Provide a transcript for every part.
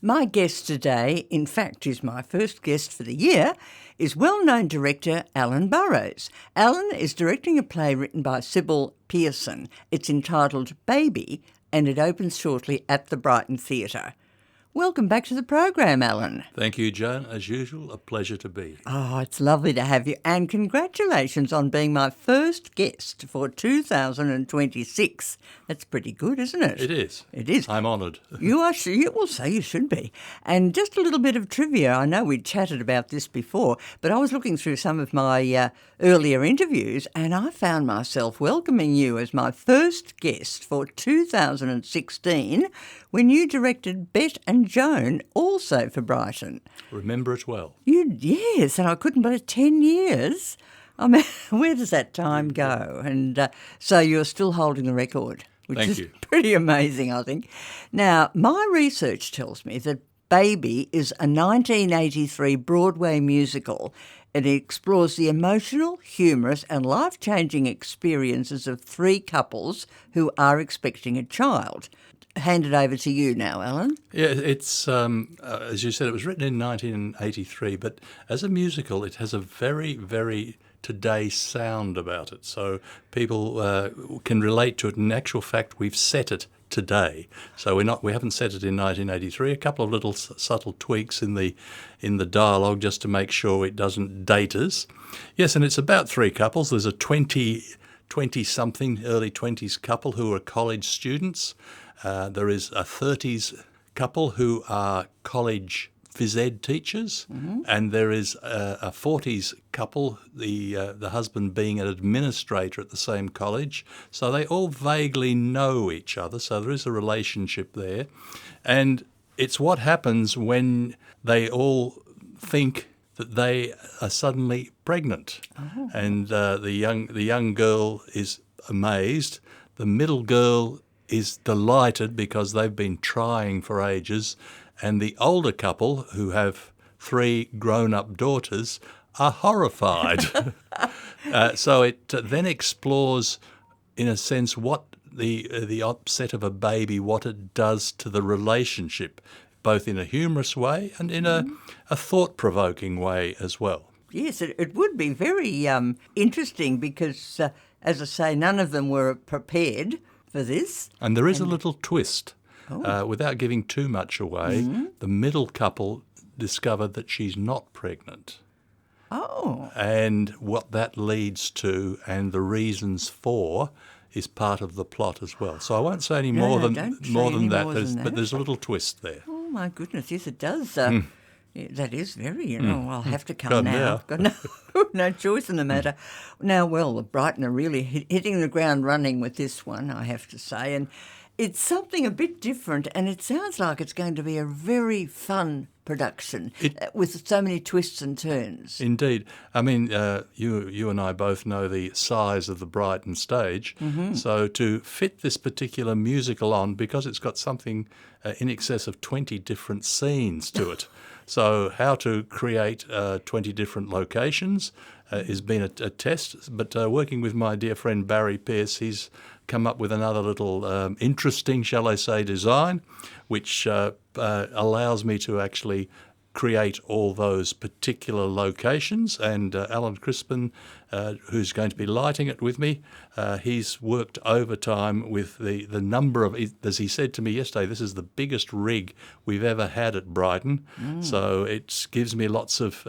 My guest today, in fact, is my first guest for the year, is well-known director Alan Burrows. Alan is directing a play written by Sybil Pearson. It's entitled Baby, and it opens shortly at the Brighton Theatre. Welcome back to the program, Alan. Thank you, Joan. As usual, a pleasure to be. Oh, it's lovely to have you, and congratulations on being my first guest for 2026. That's pretty good, isn't it? It is. It is. I'm honoured. You are. You will say you should be. And just a little bit of trivia. I know we chatted about this before, but I was looking through some of my earlier interviews, and I found myself welcoming you as my first guest for 2016 when you directed Bet and Joan, also for Brighton. Remember it well. Yes, and I couldn't believe 10 years. I mean, where does that time go? And so you're still holding the record, which Thank is you. Pretty amazing, I think. Now, my research tells me that Baby is a 1983 Broadway musical, and it explores the emotional, humorous and life-changing experiences of three couples who are expecting a child. Hand it over to you now, Alan. Yeah, it's, as you said, it was written in 1983, but as a musical, it has a very, very today sound about it. So people can relate to it. In actual fact, we've set it today. So we haven't set it in 1983. A couple of little subtle tweaks in the dialogue just to make sure it doesn't date us. Yes, and it's about three couples. There's a 20-something, early 20s couple who are college students. There is a 30s couple who are college phys ed teachers, and there is a 40s couple, the husband being an administrator at the same college. So they all vaguely know each other, so there is a relationship there. And it's what happens when they all think that they are suddenly pregnant. Oh. And the young girl is amazed. The middle girl is delighted because they've been trying for ages, and the older couple, who have three grown-up daughters, are horrified. So it then explores, in a sense, what the upset of a baby, what it does to the relationship, both in a humorous way and in a thought-provoking way as well. Yes, it would be very interesting because, as I say, none of them were prepared for this. And there is a little twist. Without giving too much away, the middle couple discovered that she's not pregnant. Oh. And what that leads to and the reasons for is part of the plot as well. So I won't say any more than that, but there's a little twist there. Oh, my goodness, yes, it does. That is very, I'll have to come now. I've got no choice in the matter. Now, well, Brighton are really hitting the ground running with this one, I have to say, and it's something a bit different, and it sounds like it's going to be a very fun production with so many twists and turns. Indeed. I mean, you and I both know the size of the Brighton stage, so to fit this particular musical on, because it's got something in excess of 20 different scenes to it, so how to create 20 different locations has been a test, but working with my dear friend Barry Pearce, he's come up with another little interesting, shall I say, design, which allows me to actually create all those particular locations. And Alan Crispin, who's going to be lighting it with me, he's worked overtime with the number of, as he said to me yesterday, this is the biggest rig we've ever had at Brighton. So it gives me lots of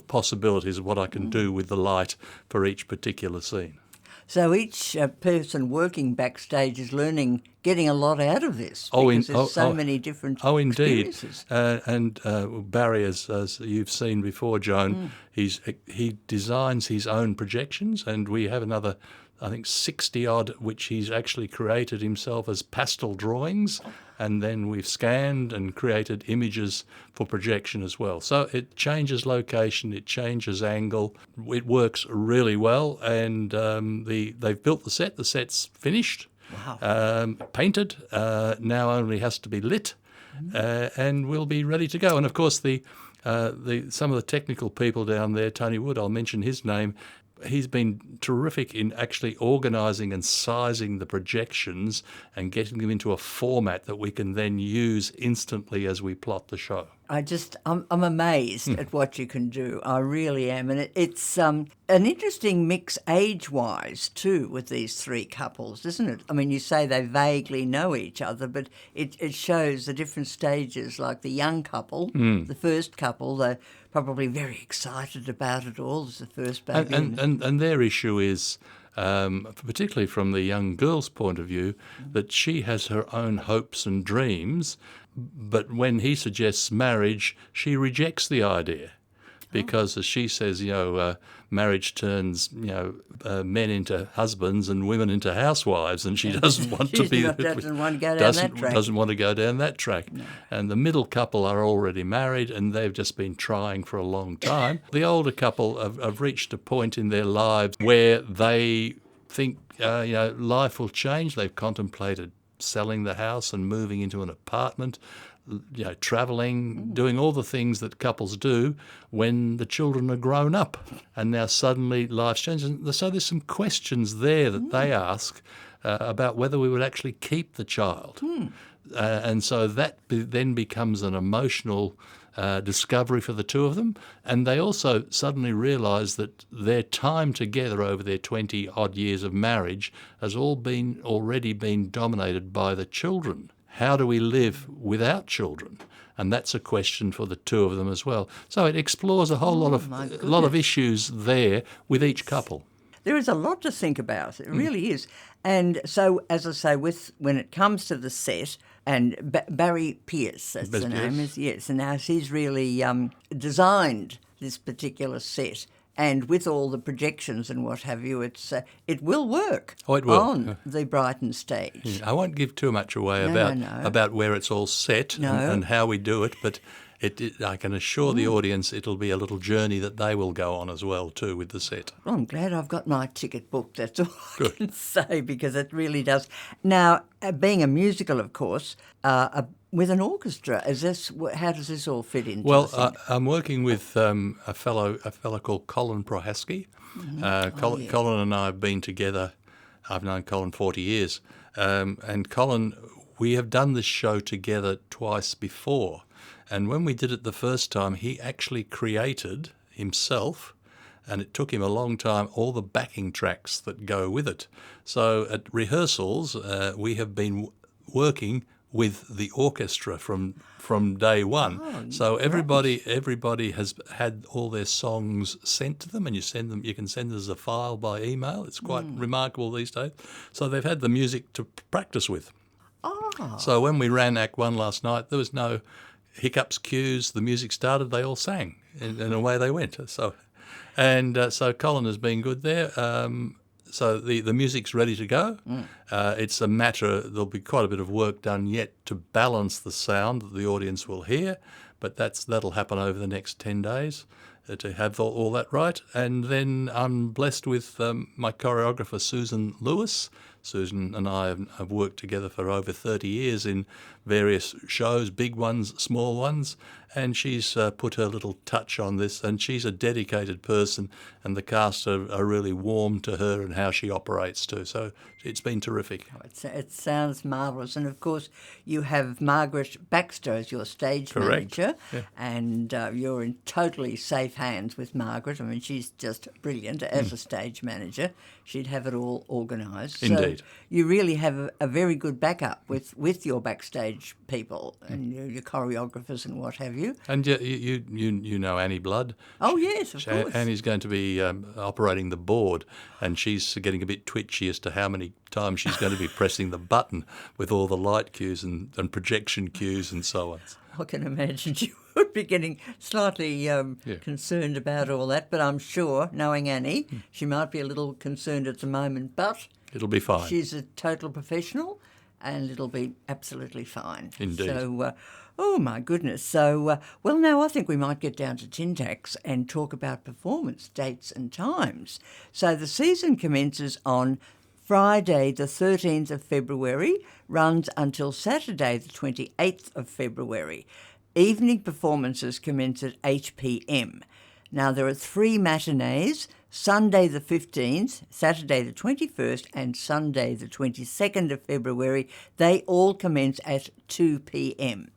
possibilities of what I can do with the light for each particular scene. So each person working backstage is getting a lot out of this because there's so many different experiences. And Barry, as you've seen before, Joan, he designs his own projections, and we have another, I think, 60-odd, which he's actually created himself as pastel drawings, and then we've scanned and created images for projection as well. So it changes location, it changes angle, it works really well, and they've built the set. The set's finished, painted, now only has to be lit, and we'll be ready to go. And of course, some of the technical people down there, Tony Wood, I'll mention his name, he's been terrific in actually organising and sizing the projections and getting them into a format that we can then use instantly as we plot the show. I'm amazed at what you can do. I really am. And it's an interesting mix age-wise too with these three couples, isn't it? I mean, you say they vaguely know each other, but it shows the different stages, like the young couple, the first couple, they're probably very excited about it all. It's the first baby. And their issue is, particularly from the young girl's point of view, that she has her own hopes and dreams, but when he suggests marriage, she rejects the idea because, as she says, marriage turns men into husbands and women into housewives, and she doesn't want to be. Doesn't want to go down that track. Doesn't want to go down that track. No. And the middle couple are already married, and they've just been trying for a long time. The older couple have reached a point in their lives where they think life will change. They've contemplated selling the house and moving into an apartment, travelling, doing all the things that couples do when the children are grown up. And now suddenly life's changed. And so there's some questions there that they ask about whether we would actually keep the child. And so that then becomes an emotional discovery for the two of them. And they also suddenly realise that their time together over their 20-odd years of marriage has already been dominated by the children. How do we live without children? And that's a question for the two of them as well. So it explores a whole lot of issues there with each couple. There is a lot to think about. It really is. And so, as I say, when it comes to the set, and Barry Pearce, that's the name, yes, and now he's really designed this particular set. And with all the projections and what have you, it will work on the Brighton stage. Yeah, I won't give too much away about where it's all set and how we do it, but I can assure the audience it'll be a little journey that they will go on as well too with the set. Well, I'm glad I've got my ticket booked, that's all I can say, because it really does. Now, being a musical, of course, with an orchestra, how does this all fit into? Well, I'm working with a fellow called Colin Prohaski. Colin and I have been together. I've known Colin 40 years, and Colin, we have done this show together twice before. And when we did it the first time, he actually created himself, and it took him a long time, all the backing tracks that go with it. So at rehearsals, we have been working with the orchestra from day one. So everybody has had all their songs sent to them, and you can send us a file by email. It's quite remarkable these days. So they've had the music to practice with. So when we ran Act 1 last night, there was no hiccups, cues. The music started, they all sang, and away they went. So Colin has been good there. So the music's ready to go. It's a matter, there'll be quite a bit of work done yet to balance the sound that the audience will hear, but that'll happen over the next 10 days to have all that right. And then I'm blessed with my choreographer, Susan Lewis. Susan and I have worked together for over 30 years in various shows, big ones, small ones, and she's put her little touch on this, and she's a dedicated person, and the cast are really warm to her and how she operates too. So it's been terrific. It sounds marvellous. And, of course, you have Margaret Baxter as your stage manager, and you're in totally safe hands with Margaret. I mean, she's just brilliant as a stage manager. She'd have it all organised. Indeed. So you really have a very good backup with your backstage people and your choreographers and what have you. And you know Annie Blood. Oh, yes, of course. Annie's going to be operating the board, and she's getting a bit twitchy as to how many times she's going to be pressing the button with all the light cues and projection cues and so on. I can imagine you would be getting slightly concerned about all that, but I'm sure, knowing Annie, she might be a little concerned at the moment, but it'll be fine. She's a total professional, and it'll be absolutely fine. Indeed. So, oh my goodness. So, well, now I think we might get down to tin tacks and talk about performance dates and times. So the season commences on Friday the 13th of February, runs until Saturday the 28th of February. Evening performances commence at 8 p.m. Now, there are 3 matinees, Sunday the 15th, Saturday the 21st and Sunday the 22nd of February. They all commence at 2 p.m.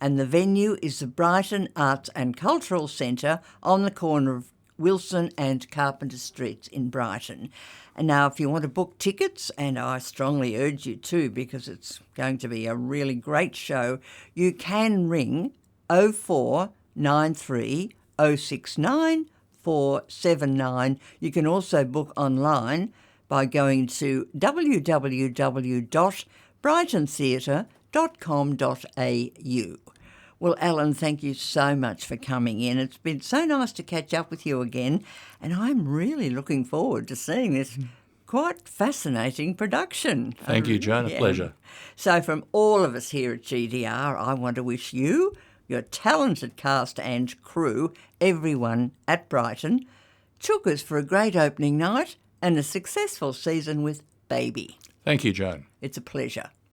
And the venue is the Brighton Arts and Cultural Centre on the corner of Wilson and Carpenter Streets in Brighton. And now, if you want to book tickets, and I strongly urge you to because it's going to be a really great show, you can ring 0493 069 479. You can also book online by going to www.brightontheatre.com.au. Well, Alan, thank you so much for coming in. It's been so nice to catch up with you again, and I'm really looking forward to seeing this quite fascinating production. Thank you, Joan. A pleasure. So from all of us here at GDR, I want to wish you, your talented cast and crew, everyone at Brighton, chookers for a great opening night and a successful season with Baby. Thank you, Joan. It's a pleasure.